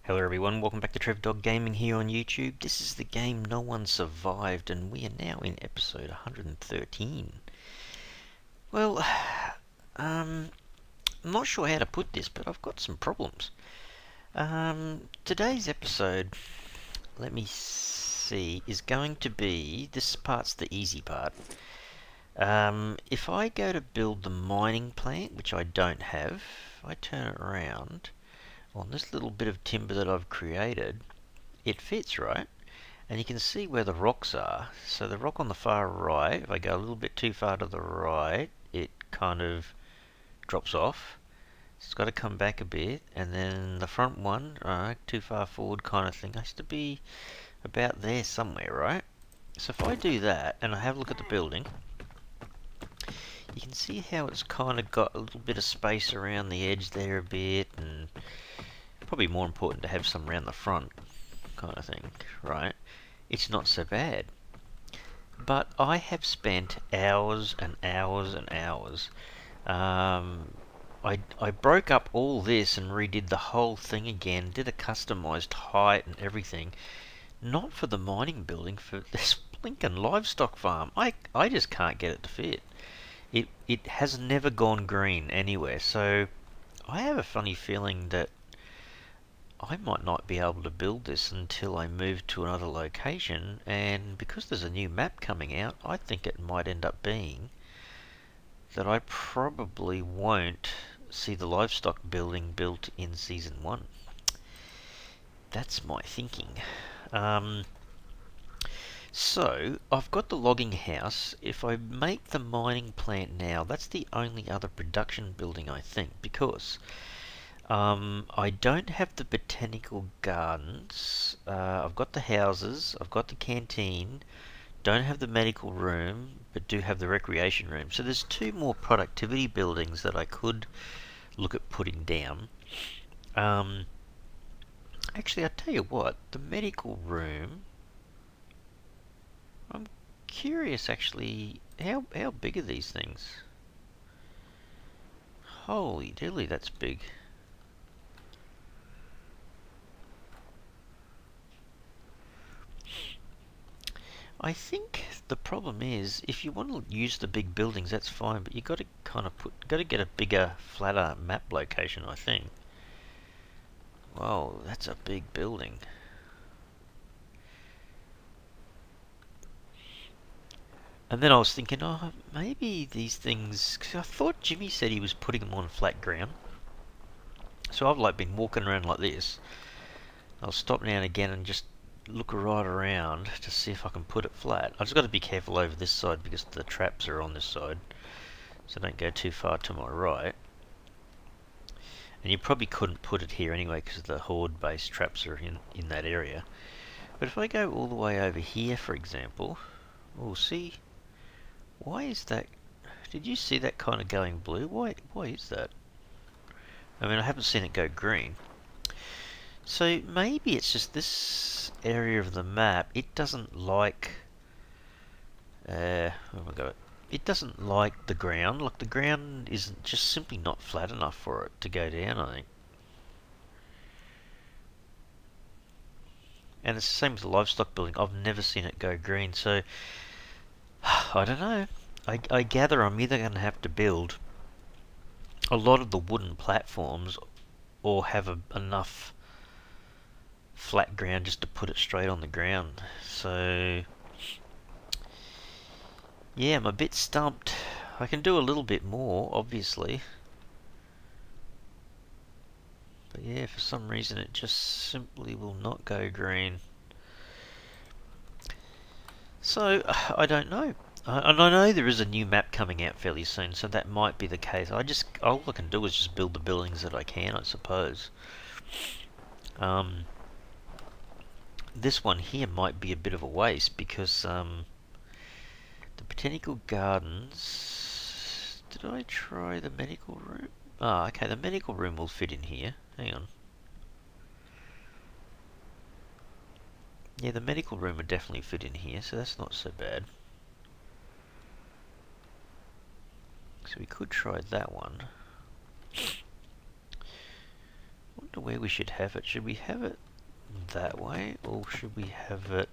Hello everyone, welcome back to Trev Dog Gaming here on YouTube. This is the game No One Survived and we are now in episode 113. Well, I'm not sure how to put this, but I've got some problems. Today's episode, let me see, is going to be, this part's the easy part. If I go to build the mining plant, which I don't have, if I turn it around, on this little bit of timber that I've created, it fits, right? And you can see where the rocks are. So the rock on the far right, if I go a little bit too far to the right, it kind of drops off. It's got to come back a bit, and then the front one, too far forward kind of thing, has to be about there somewhere, right? So if I do that, and I have a look at the building, you can see how it's kind of got a little bit of space around the edge there a bit, and probably more important to have some around the front kind of thing, right? It's not so bad. But I have spent hours and hours and hours. I broke up all this and redid the whole thing again, did a customized height and everything. Not for the mining building, for this blinking livestock farm. I just can't get it to fit. It has never gone green anywhere, so I have a funny feeling that I might not be able to build this until I move to another location, and because there's a new map coming out, I think it might end up being that I probably won't see the livestock building built in Season 1. That's my thinking. So, I've got the logging house. If I make the mining plant now, that's the only other production building, I think, because I don't have the botanical gardens. I've got the houses, I've got the canteen, don't have the medical room, but do have the recreation room. So there's two more productivity buildings that I could look at putting down. Actually, I'll tell you what, the medical room, I'm curious actually, how big are these things? Holy dilly, that's big. I think the problem is, if you want to use the big buildings, that's fine, but you got to kind of got to get a bigger, flatter map location, I think. Whoa, that's a big building. And then I was thinking, oh, maybe these things, because I thought Jimmy said he was putting them on flat ground. So I've like been walking around like this. I'll stop now and again and just look right around to see if I can put it flat. I just got to be careful over this side because the traps are on this side, so don't go too far to my right. And you probably couldn't put it here anyway because the horde base traps are in that area. But if I go all the way over here, for example, we'll see. Why is that? Did you see that kind of going blue? Why is that? I mean, I haven't seen it go green. So maybe it's just this area of the map. It doesn't like. Oh my god! It doesn't like the ground. Like the ground is just simply not flat enough for it to go down, I think. And it's the same with the livestock building. I've never seen it go green. So I don't know. I gather I'm either going to have to build a lot of the wooden platforms or have enough flat ground just to put it straight on the ground. So yeah, I'm a bit stumped. I can do a little bit more, obviously. But yeah, for some reason it just simply will not go green. So, I don't know. And I know there is a new map coming out fairly soon, so that might be the case. All I can do is just build the buildings that I can, I suppose. This one here might be a bit of a waste because the botanical gardens. Did I try the medical room? Ah, okay, the medical room will fit in here. Hang on. Yeah, the medical room would definitely fit in here, so that's not so bad. So we could try that one. wonder where we should have it. Should we have it that way, or should we have it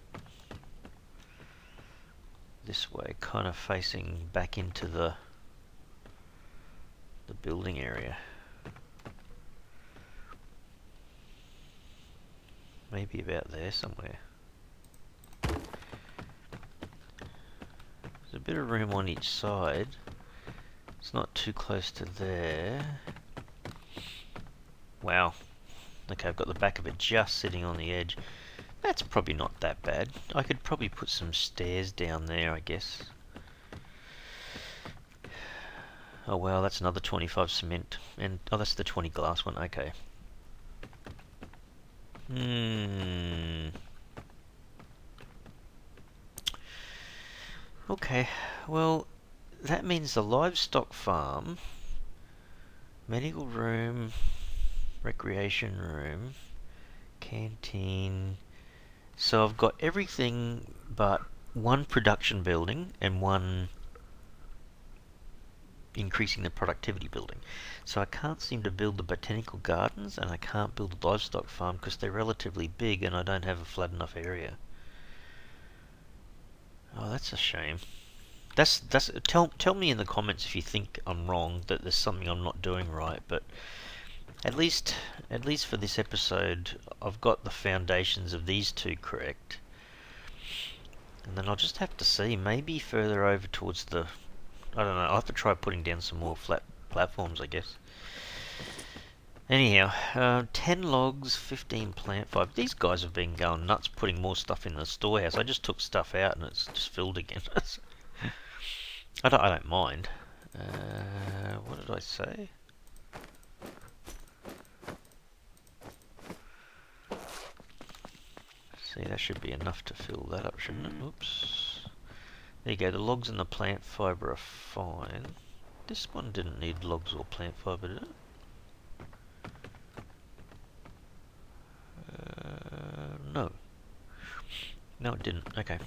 this way, kind of facing back into the building area? Maybe about there somewhere. There's a bit of room on each side. It's not too close to there. Wow. Okay, I've got the back of it just sitting on the edge. That's probably not that bad. I could probably put some stairs down there, I guess. Oh well, that's another 25 cement. And oh, that's the 20 glass one. Okay. Okay, well, that means the livestock farm, medical room, recreation room, canteen. So I've got everything but one production building and one increasing the productivity building. So I can't seem to build the botanical gardens, and I can't build the livestock farm because they're relatively big and I don't have a flat enough area. Oh, that's a shame. Tell me in the comments if you think I'm wrong, that there's something I'm not doing right, but at least for this episode I've got the foundations of these two correct. And then I'll just have to see, maybe further over towards the, I don't know, I'll have to try putting down some more flat platforms, I guess. Anyhow, 10 logs, 15 plant fibre. These guys have been going nuts putting more stuff in the storehouse. I just took stuff out and it's just filled again. I don't mind. What did I say? See, that should be enough to fill that up, shouldn't it? Oops. There you go, the logs and the plant fibre are fine. This one didn't need logs or plant fibre, did it? No. No, it didn't. Okay.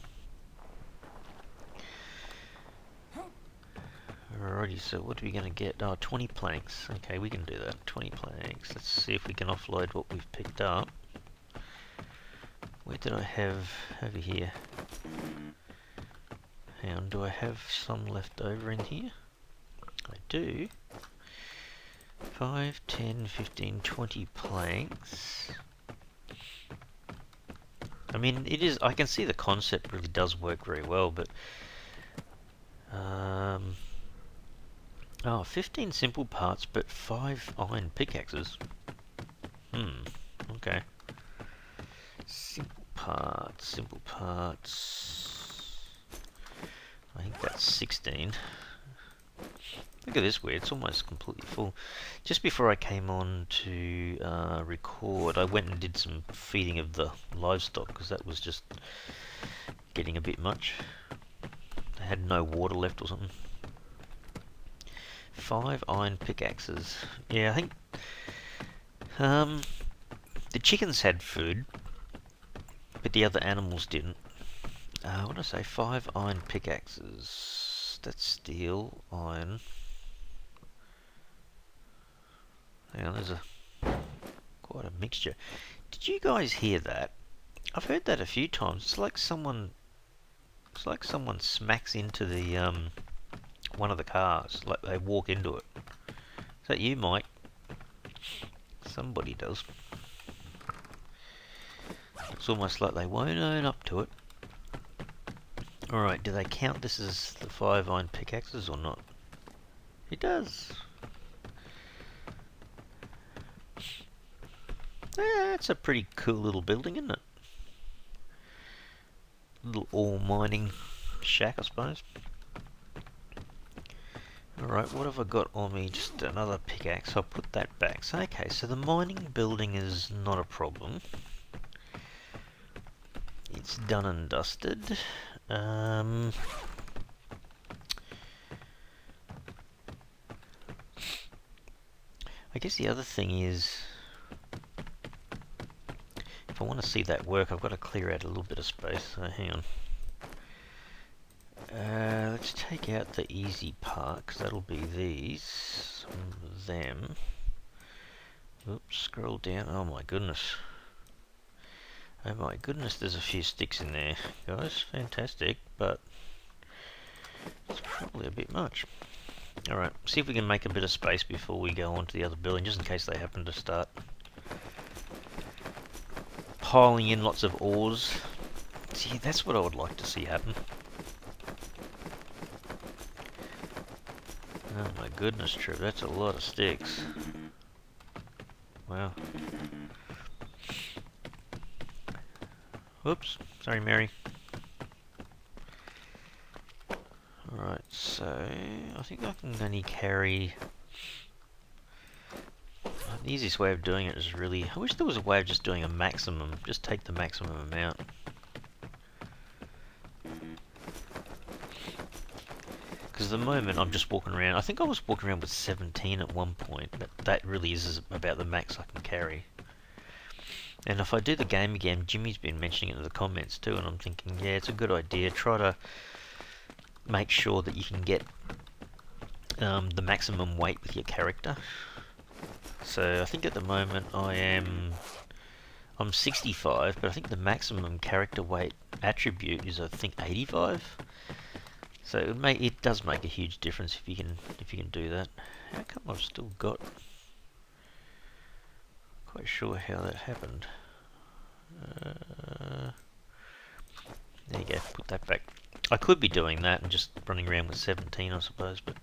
Alrighty, so what are we going to get? Oh, 20 planks. Okay, we can do that. 20 planks. Let's see if we can offload what we've picked up. Where did I have over here? Hang on, do I have some left over in here? I do. 5, 10, 15, 20 planks. I mean, it is, I can see the concept really does work very well, but oh, 15 simple parts, but 5 iron pickaxes. Okay. Simple parts. I think that's 16. Look at this weird, it's almost completely full. Just before I came on to record, I went and did some feeding of the livestock because that was just getting a bit much. They had no water left or something. 5 iron pickaxes. Yeah, I think the chickens had food, but the other animals didn't. I want to say 5 iron pickaxes. That's steel, iron. Hang on, there's quite a mixture. Did you guys hear that? I've heard that a few times. It's like someone smacks into the one of the cars, like they walk into it. Is that you, Mike? Somebody does. It's almost like they won't own up to it. Alright, do they count this as the 5 iron pickaxes or not? It does. Yeah, it's a pretty cool little building, isn't it? Little ore mining shack, I suppose. Alright, what have I got on me? Just another pickaxe. I'll put that back. So, okay, so the mining building is not a problem. It's done and dusted. I guess the other thing is, if I want to see that work, I've got to clear out a little bit of space. So hang on. Let's take out the easy part, because that'll be these, them. Oops, scroll down. Oh my goodness. Oh my goodness, there's a few sticks in there, guys. Fantastic, but it's probably a bit much. Alright, see if we can make a bit of space before we go on to the other building, just in case they happen to start piling in lots of ores. See, that's what I would like to see happen. Oh my goodness, Trev, that's a lot of sticks. Wow. Whoops, sorry Mary. Alright, so I think I can only carry... The easiest way of doing it is really... I wish there was a way of just doing a maximum. Just take the maximum amount. Because at the moment I'm just walking around... I think I was walking around with 17 at one point. That really is about the max I can carry. And if I do the game again, Jimmy's been mentioning it in the comments too, and I'm thinking, yeah, it's a good idea. Try to make sure that you can get the maximum weight with your character. So I think at the moment I'm 65, but I think the maximum character weight attribute is I think 85. So it does make a huge difference if you can do that. How come I've still got? Quite sure how that happened. There you go. Put that back. I could be doing that and just running around with 17, I suppose, but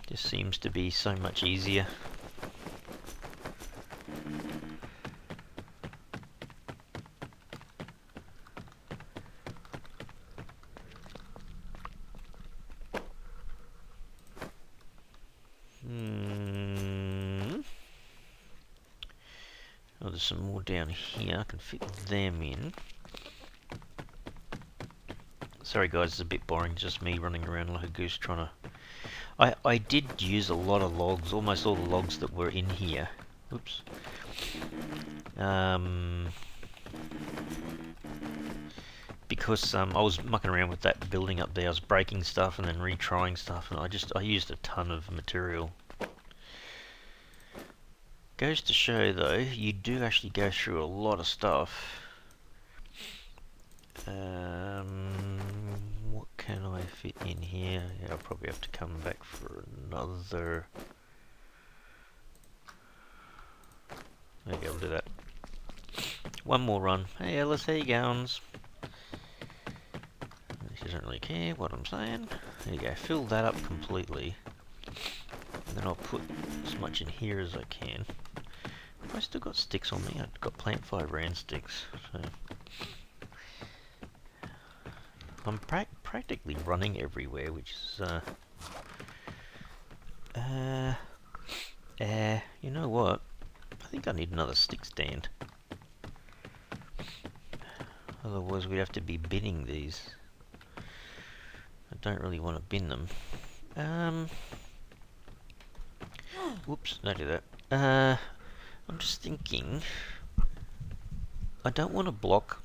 just seems to be so much easier. Oh, there's some more down here. I can fit them in. Sorry guys, it's a bit boring. It's just me running around like a goose trying to... I did use a lot of logs, almost all the logs that were in here. Oops. Because I was mucking around with that building up there. I was breaking stuff and then retrying stuff, and I used a ton of material. Goes to show though, you do actually go through a lot of stuff. What can I fit in here? Yeah, I'll probably have to come back for another... Maybe I'll do that. One more run. Hey Ellis, how you goings? She doesn't really care what I'm saying. There you go, fill that up completely. And then I'll put as much in here as I can. Have I still got sticks on me? I've got plant fibre and sticks. So I'm practically running everywhere, which is you know what? I think I need another stick stand. Otherwise we'd have to be binning these. I don't really want to bin them. Whoops, don't do that. I'm just thinking, I don't want to block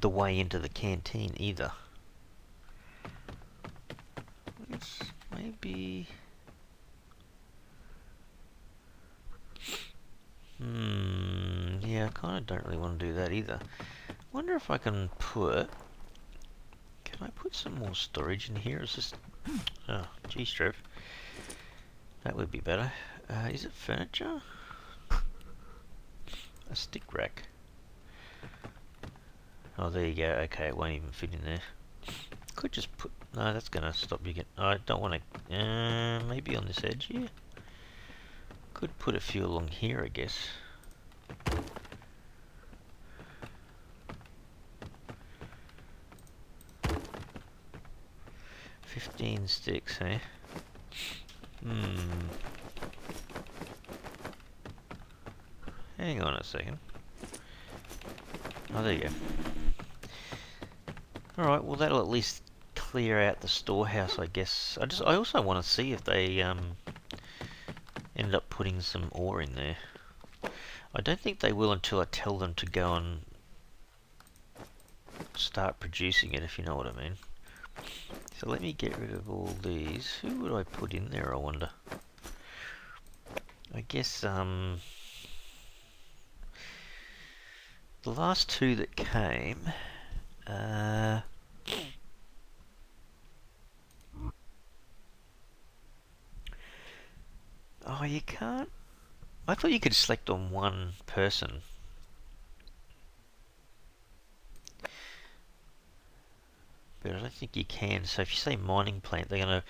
the way into the canteen either. It's maybe... yeah, I kind of don't really want to do that either. Wonder if I can put... Can I put some more storage in here? Is this... Oh, geez, Trev. That would be better. Is it furniture? A stick rack. Oh, there you go. Okay, it won't even fit in there. Could just put... No, that's going to stop you getting... I don't want to... maybe on this edge here? Could put a few along here, I guess. $15 sticks, eh? Hang on a second. Oh, there you go. Alright, well that'll at least clear out the storehouse, I guess. I also want to see if they ended up putting some ore in there. I don't think they will until I tell them to go and start producing it, if you know what I mean. So let me get rid of all these. Who would I put in there, I wonder? I guess the last two that came, oh, you can't. I thought you could select on one person. But I don't think you can. So if you say mining plant, they're going to,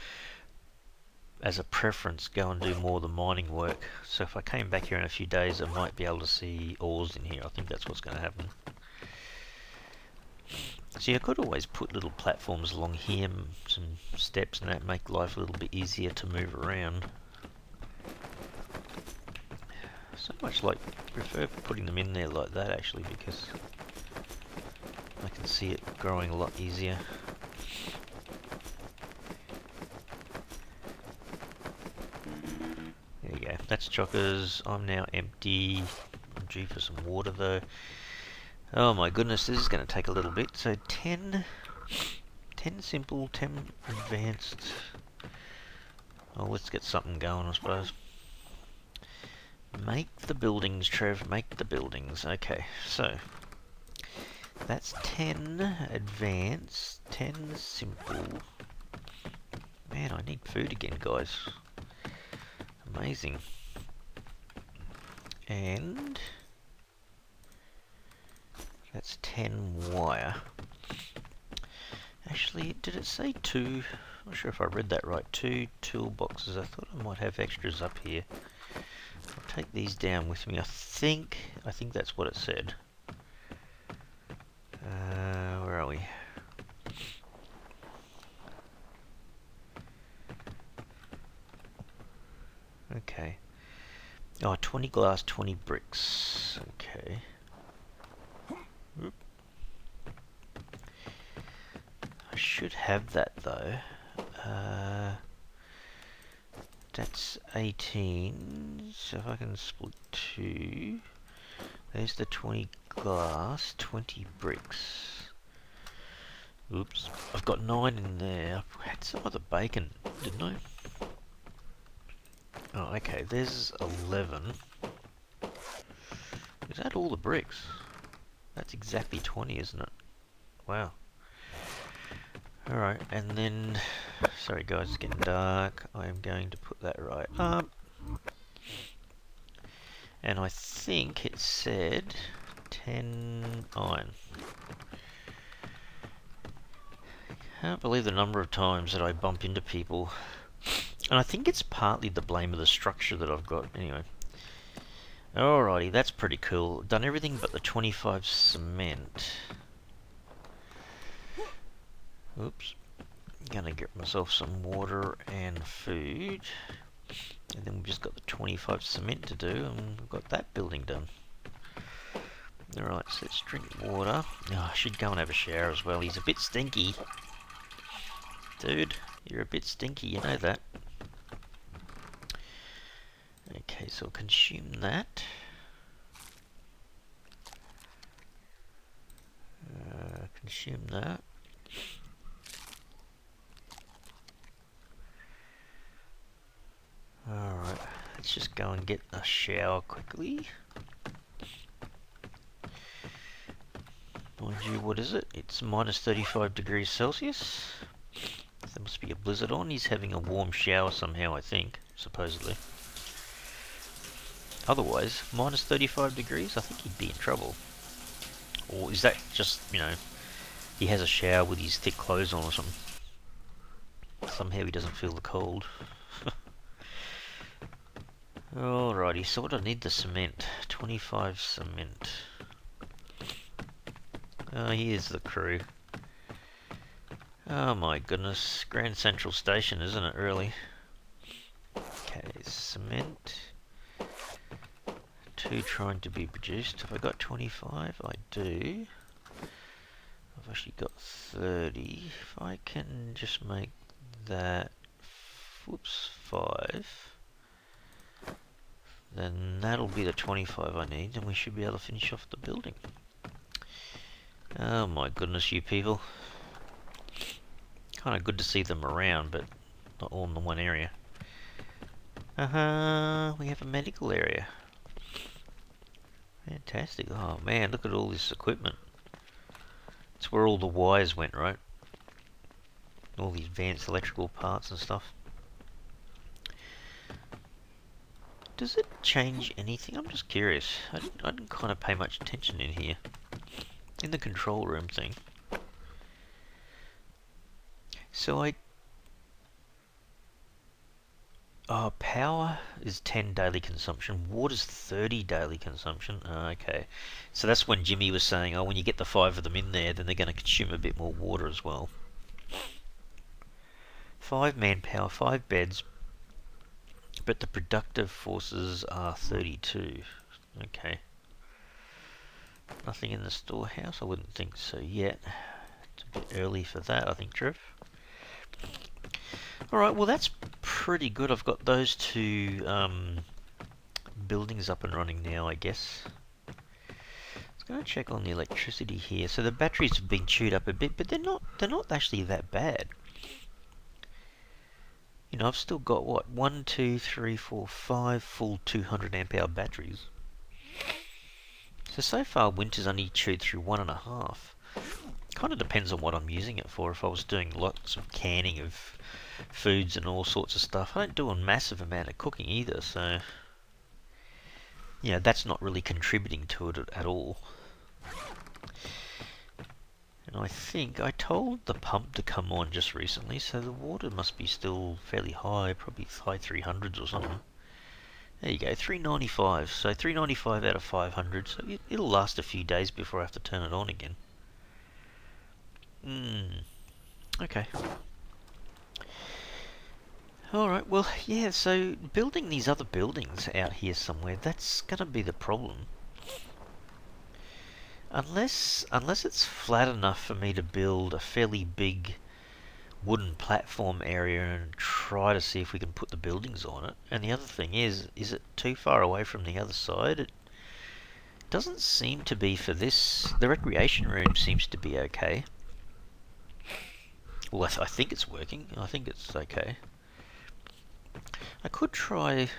as a preference, go and do more of the mining work. So if I came back here in a few days, I might be able to see ores in here. I think that's what's going to happen. See, I could always put little platforms along here, some steps, and that make life a little bit easier to move around. So much like, prefer putting them in there like that actually, because I can see it growing a lot easier. There you go, that's chockers. I'm now empty. I'm due for some water though. Oh my goodness, this is going to take a little bit. So 10 simple, 10 advanced. Oh, let's get something going, I suppose. Make the buildings, Trev, make the buildings. Okay, so that's 10 advanced, 10 simple. Man, I need food again, guys. Amazing. And that's 10 wire. Actually, did it say 2? I'm not sure if I read that right. 2 toolboxes. I thought I might have extras up here. I'll take these down with me. I think that's what it said. Where are we? Okay. Oh, 20 glass, 20 bricks. Okay. Oop. I should have that though. That's 18. So if I can split 2. There's the 20 glass, 20 bricks. Oops. I've got 9 in there. I had some of the bacon, didn't I? Oh, okay. There's 11. Is that all the bricks? That's exactly 20, isn't it? Wow. Alright, and then... Sorry guys, it's getting dark. I am going to put that right up. And I think it said 10 iron. I can't believe the number of times that I bump into people. And I think it's partly the blame of the structure that I've got. Anyway. Alrighty, that's pretty cool. Done everything but the 25 cement. Oops. Gonna get myself some water and food. And then we've just got the 25 cement to do, and we've got that building done. Alright, so let's drink water. Oh, I should go and have a shower as well. He's a bit stinky. Dude, you're a bit stinky, you know that. Okay, so I'll consume that. Consume that. Alright, let's just go and get a shower quickly. Mind you, what is it? It's minus 35 degrees Celsius. There must be a blizzard on. He's having a warm shower somehow, I think, supposedly. Otherwise, minus 35 degrees, I think he'd be in trouble. Or is that just, you know, he has a shower with his thick clothes on or something? Somehow he doesn't feel the cold. Alrighty, so what do I need? The cement. 25 cement. Oh, here's the crew. Oh my goodness. Grand Central Station, isn't it, really? Okay, cement. 2 trying to be produced. Have I got 25? I do. I've actually got 30. If I can just make that, whoops, 5, then that'll be the 25 I need, and we should be able to finish off the building. Oh my goodness, you people. Kind of good to see them around, but not all in the one area. We have a medical area. Fantastic. Oh man, look at all this equipment. It's where all the wires went, right? All these advanced electrical parts and stuff. Does it change anything? I'm just curious. I didn't kind of pay much attention in here. In the control room thing. So power is 10 daily consumption. Water's 30 daily consumption. Okay. So that's when Jimmy was saying, oh, when you get the 5 of them in there, then they're going to consume a bit more water as well. 5 manpower, 5 beds, but the productive forces are 32. Okay. Nothing in the storehouse? I wouldn't think so yet. It's a bit early for that, I think, Trev. Alright, well that's pretty good. I've got those 2 buildings up and running now, I guess. I was going to check on the electricity here. So the batteries have been chewed up a bit, but they're not actually that bad. You know, I've still got what, 1, 2, 3, 4, 5 full 200 amp hour batteries. So far winter's only chewed through 1.5. Kind of depends on what I'm using it for. If I was doing lots of canning of foods and all sorts of stuff, I don't do a massive amount of cooking either, so yeah, that's not really contributing to it at all. And I think I told the pump to come on just recently, so the water must be still fairly high, probably high 300s or something. There you go, 395. So 395 out of 500, so it'll last a few days before I have to turn it on again. Okay. Alright, well, yeah, so building these other buildings out here somewhere, that's gonna be the problem. Unless it's flat enough for me to build a fairly big wooden platform area and try to see if we can put the buildings on it. And the other thing is it too far away from the other side? It doesn't seem to be for this. The recreation room seems to be okay. Well, I think it's working. I think it's okay. I could try...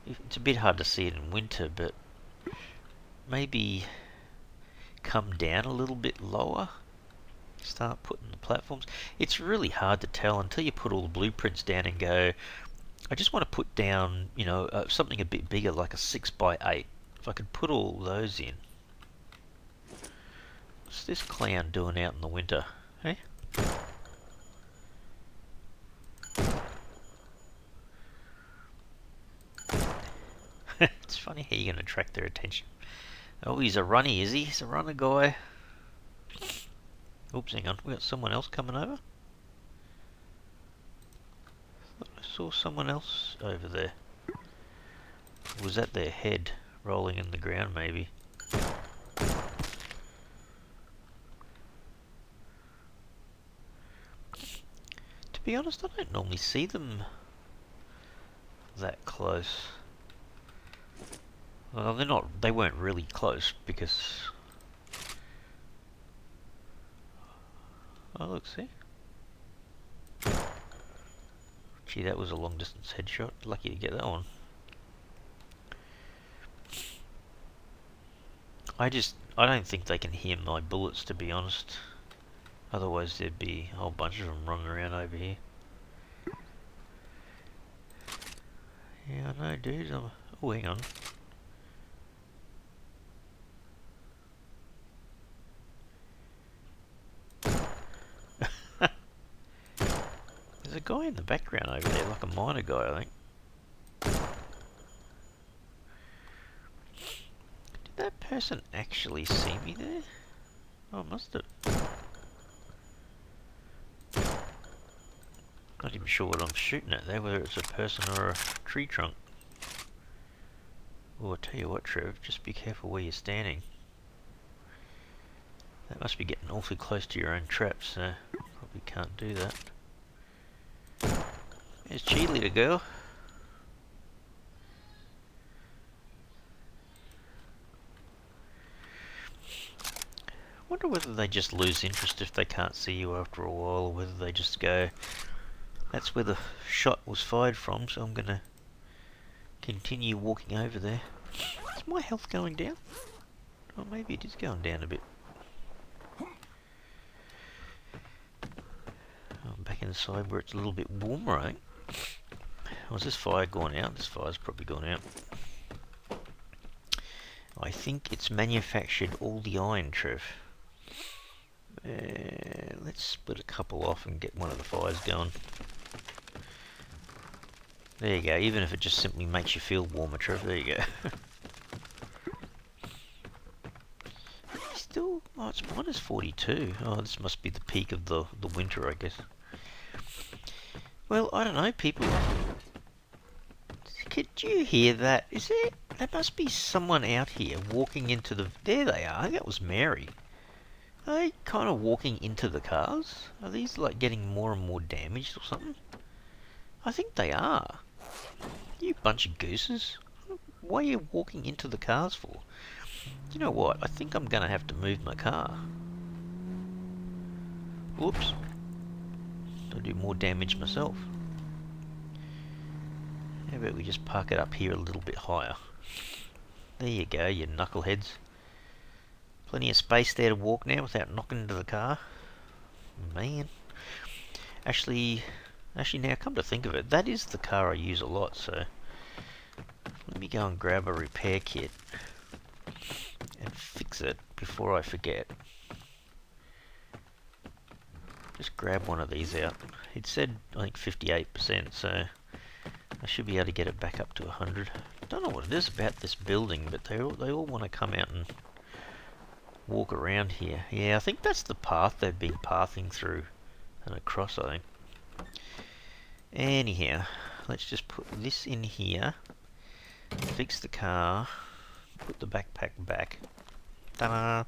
It's a bit hard to see it in winter, but maybe come down a little bit lower. Start putting the platforms. It's really hard to tell until you put all the blueprints down and go, I just want to put down, you know, something a bit bigger, like a 6x8. If I could put all those in. What's this clown doing out in the winter? Hey? It's funny how you're going to attract their attention. Oh, he's a runny, is he? He's a runner guy. Oops, hang on. We got someone else coming over. I saw someone else over there. Was that their head rolling in the ground, maybe? To be honest, I don't normally see them that close. Well, they weren't really close because... Oh, look, see? Gee, that was a long distance headshot. Lucky to get that one. I don't think they can hear my bullets, to be honest. Otherwise there'd be a whole bunch of them running around over here. Yeah, I know, dude. Oh, hang on. There's a guy in the background over there, like a miner guy, I think. Did that person actually see me there? Oh, must have. Not even sure what I'm shooting at there, whether it's a person or a tree trunk. Oh, I tell you what, Trev, just be careful where you're standing. That must be getting awfully close to your own traps, so probably can't do that. There's cheerleader girl. Wonder whether they just lose interest if they can't see you after a while, or whether they just go, That's where the shot was fired from, so I'm going to continue walking over there. Is my health going down? Oh, maybe it is going down a bit. I'm back inside where it's a little bit warmer, I think. Oh, has this fire gone out? This fire's probably gone out. I think it's manufactured all the iron, Trev. Let's split a couple off and get one of the fires going. There you go, even if it just simply makes you feel warmer, Trev. There you go. Still, oh, it's minus 42. Oh, this must be the peak of the winter, I guess. Well, I don't know, people. Could you hear that? Is there? There must be someone out here walking into the... There they are. That was Mary. Are they kind of walking into the cars? Are these like getting more and more damaged or something? I think they are. You bunch of gooses. Why are you walking into the cars for? You know what? I think I'm going to have to move my car. Whoops. I'll do more damage myself. How about we just park it up here a little bit higher? There you go, you knuckleheads. Plenty of space there to walk now without knocking into the car. Man. Actually, now come to think of it, that is the car I use a lot, so... Let me go and grab a repair kit and fix it before I forget. Just grab one of these out. It said, I think, 58%, so I should be able to get it back up to 100. Don't know what it is about this building, but they all want to come out and walk around here. Yeah, I think that's the path they've been pathing through and across, I think. Anyhow, let's just put this in here, fix the car, put the backpack back. Ta-da!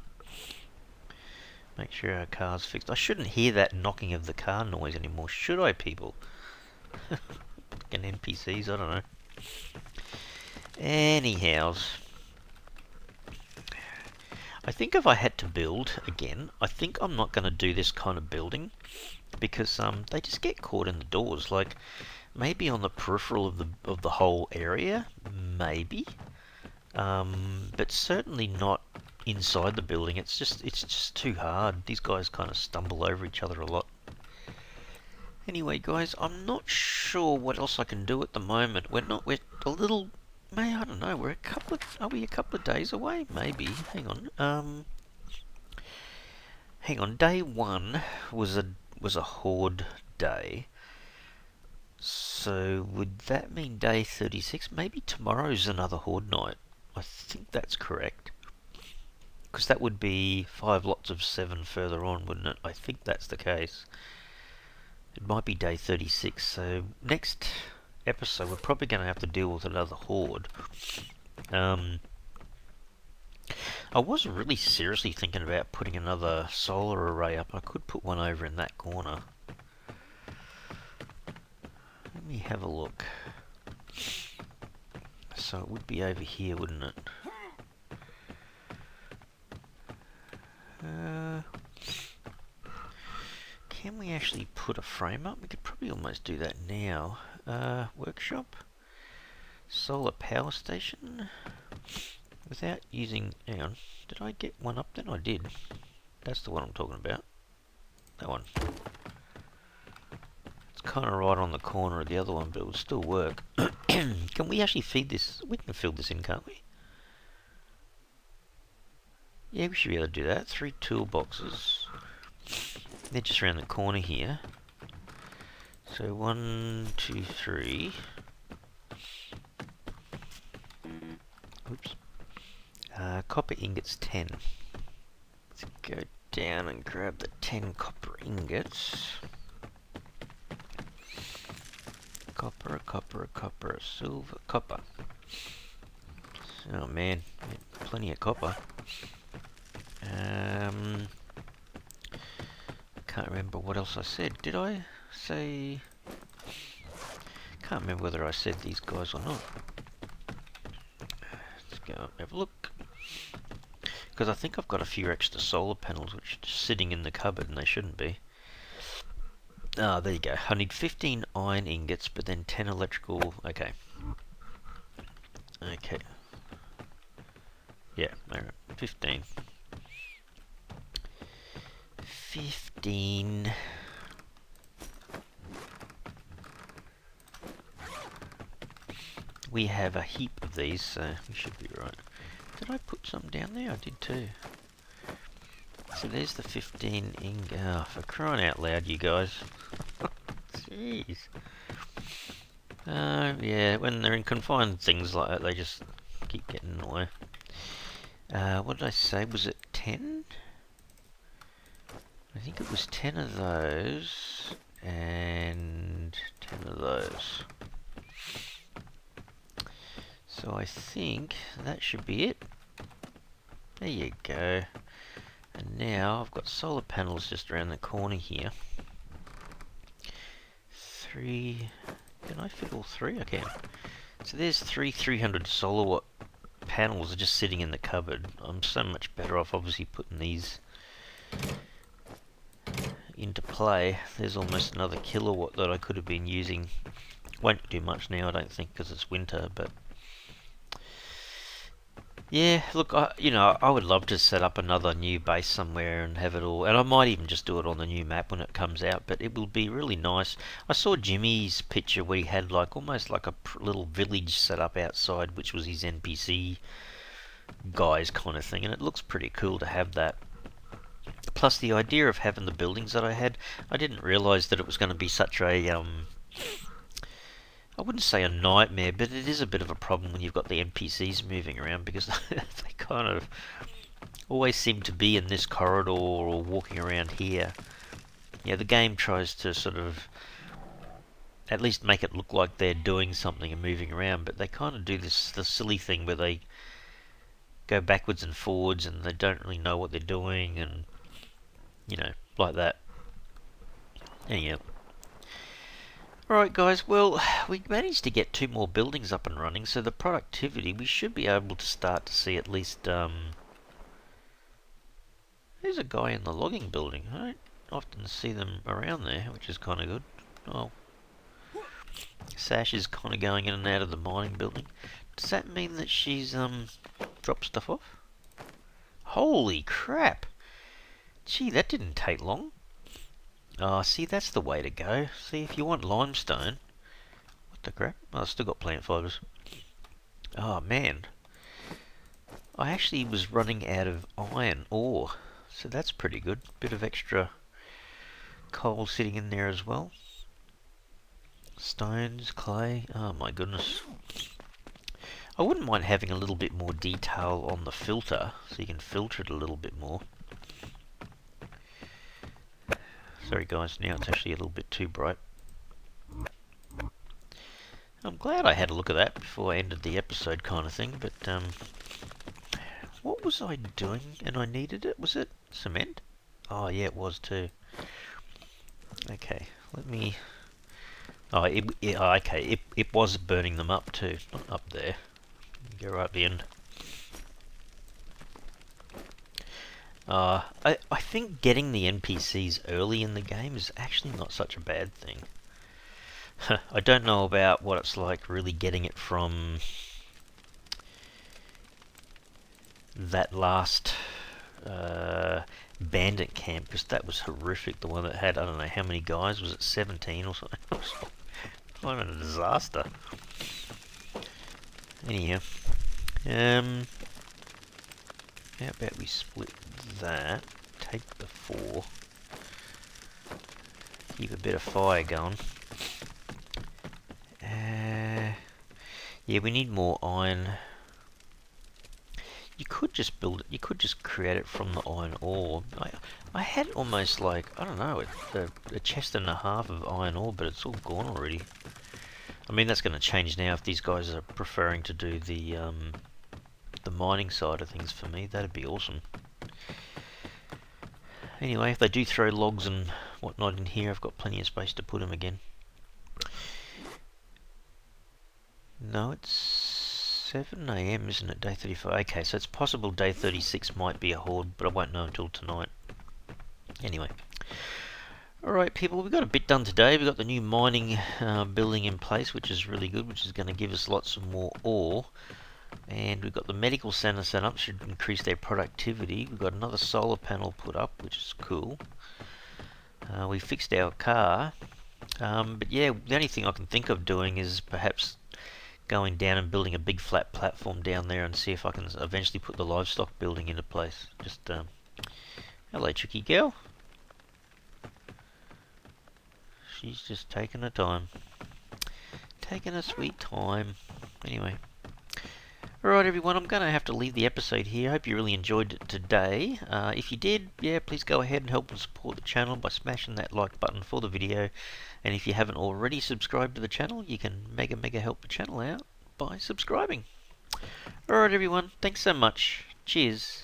Make sure our car's fixed. I shouldn't hear that knocking of the car noise anymore, should I, people? Fucking NPCs, I don't know. Anyhows, I think if I had to build again, I think I'm not going to do this kind of building because they just get caught in the doors. Like maybe on the peripheral of the whole area, maybe, but certainly not inside the building. It's just too hard. These guys kind of stumble over each other a lot. Anyway, guys, I'm not sure what else I can do at the moment. We're a little. I don't know. Are we a couple of days away? Maybe. Hang on. Hang on. Day 1 was a horde day. So would that mean day 36? Maybe tomorrow's another horde night. I think that's correct. Because that would be 5 lots of 7 further on, wouldn't it? I think that's the case. It might be day 36. So next episode, we're probably going to have to deal with another horde. I was really seriously thinking about putting another solar array up. I could put one over in that corner. Let me have a look. So it would be over here, wouldn't it? Can we actually put a frame up? We could probably almost do that now. Workshop. Solar power station. Without using... Hang on. Did I get one up then? I did. That's the one I'm talking about. That one. It's kind of right on the corner of the other one, but it would still work. Can we actually feed this? We can fill this in, can't we? Yeah, we should be able to do that. 3 toolboxes. They're just around the corner here. So 1, 2, 3. Oops. Copper ingots 10. Let's go down and grab the 10 copper ingots. Copper, copper, copper, silver, copper. Oh man, plenty of copper. Can't remember what else I said. Did I say... Can't remember whether I said these guys or not. Let's go up and have a look. Because I think I've got a few extra solar panels which are just sitting in the cupboard and they shouldn't be. Ah, there you go. I need 15 iron ingots, but then 10 electrical. Okay. Okay. Yeah, alright. 15. 15. We have a heap of these, so we should be right. Did I put some down there? I did too. So there's the 15 ingot. Oh, for crying out loud, you guys. Jeez. Yeah, when they're in confined things like that, they just keep getting in the way. What did I say? Was it 10? I think it was 10 of those and 10 of those. So I think that should be it. There you go. And now I've got solar panels just around the corner here. 3. Can I fit all 3? I can. So there's 300 solar watt panels are just sitting in the cupboard. I'm so much better off obviously putting these into play. There's almost another kilowatt that I could have been using. Won't do much now, I don't think, because it's winter, but yeah, look, I would love to set up another new base somewhere and have it all, and I might even just do it on the new map when it comes out, but it will be really nice. I saw Jimmy's picture where he had almost like a little village set up outside, which was his NPC guys kind of thing, and it looks pretty cool to have that. Plus the idea of having the buildings that I had, I didn't realise that it was going to be such a I wouldn't say a nightmare, but it is a bit of a problem when you've got the NPCs moving around, because they kind of always seem to be in this corridor or walking around here. Yeah, the game tries to sort of at least make it look like they're doing something and moving around, but they kind of do the silly thing where they go backwards and forwards and they don't really know what they're doing, and like that. Anyhow. Alright guys, well, we managed to get 2 more buildings up and running, so the productivity, we should be able to start to see at least, there's a guy in the logging building. I don't often see them around there, which is kind of good. Oh, Sash is kind of going in and out of the mining building. Does that mean that she's, dropped stuff off? Holy crap! Gee, that didn't take long. Oh, see, that's the way to go. See, if you want limestone... What the crap? Oh, I've still got plant fibres. Oh, man. I actually was running out of iron ore. So that's pretty good. Bit of extra coal sitting in there as well. Stones, clay. Oh, my goodness. I wouldn't mind having a little bit more detail on the filter, so you can filter it a little bit more. Sorry guys, now it's actually a little bit too bright. I'm glad I had a look at that before I ended the episode kind of thing, but what was I doing and I needed it? Was it cement? Oh yeah, it was too. Okay, let me... Oh, okay, it was burning them up too, not up there. Go right at the end. I think getting the NPCs early in the game is actually not such a bad thing. I don't know about what it's like really getting it from that last bandit camp, because that was horrific. The one that had, I don't know how many guys, was it 17 or something? Kind of a disaster. Anyhow, how about we split that, take the 4, keep a bit of fire going. Yeah, we need more iron. You could just build it, you could just create it from the iron ore. I had almost like, I don't know, a chest and a half of iron ore, but it's all gone already. I mean, that's going to change now if these guys are preferring to do the mining side of things for me. That'd be awesome. Anyway, if they do throw logs and whatnot in here, I've got plenty of space to put them again. No, it's 7 AM, isn't it? Day 35. Okay, so it's possible day 36 might be a horde, but I won't know until tonight. Anyway. Alright people, we've got a bit done today. We've got the new mining building in place, which is really good, which is going to give us lots of more ore. And we've got the medical centre set up, should increase their productivity. We've got another solar panel put up, which is cool. We fixed our car. But yeah, the only thing I can think of doing is perhaps going down and building a big flat platform down there and see if I can eventually put the livestock building into place. Just, hello tricky girl. She's just taking her time. Taking a sweet time. Anyway. Alright everyone, I'm going to have to leave the episode here. I hope you really enjoyed it today. If you did, yeah, please go ahead and help and support the channel by smashing that like button for the video. And if you haven't already subscribed to the channel, you can mega help the channel out by subscribing. Alright everyone, thanks so much. Cheers.